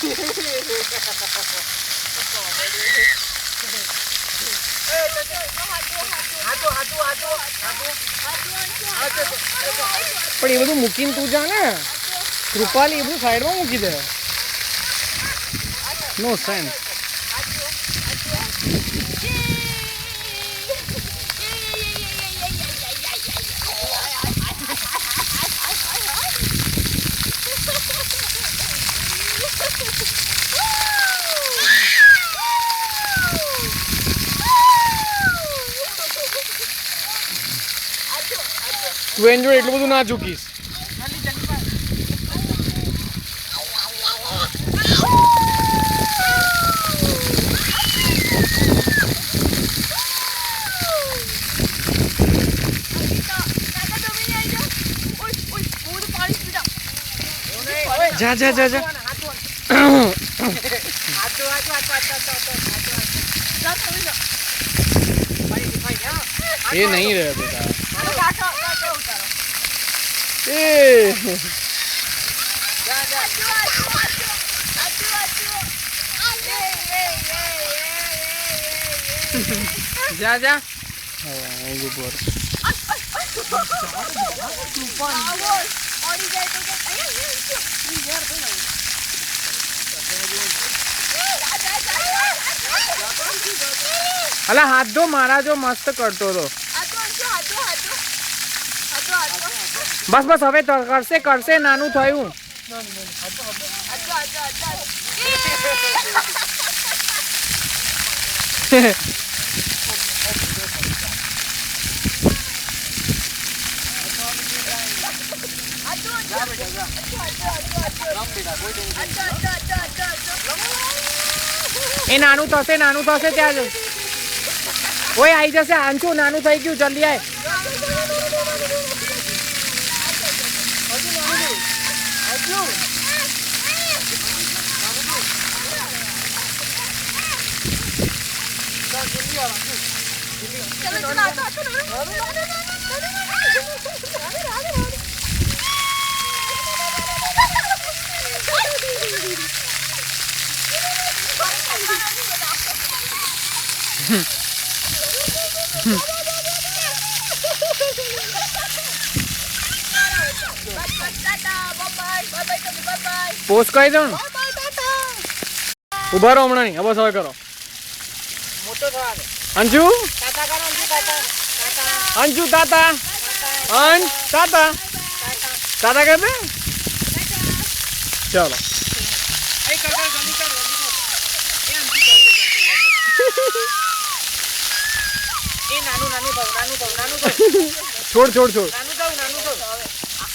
પણ એ બધું મૂકીને તું જા ને કૃપાલી, એ બધું સાઈડમાં મૂકી દે. નો સેન્સ. તું એન્જોય એટલું બધું ના ચૂકીશ. જા જા જા જા. ये नहीं रहे बेटा. जा जा. अला हाथ दो मारा जो मस्त करतो तो. बस बस હવે તો કરશે કરશે નાનું થયું. એ નાનું થશે ત્યાં જ. ઓય આવી જશે આંચુ, નાનું થઈ ગયું, જલ્દી આય. પોસ્ટ કરી દઉં. ઉભા રહો હમણાં નહીં. બસ હવે કરો. અંજુ અંજુ તાતા અંજ તાતા તાતા કહે દે. ચાલો છોડ છોડ છોડ.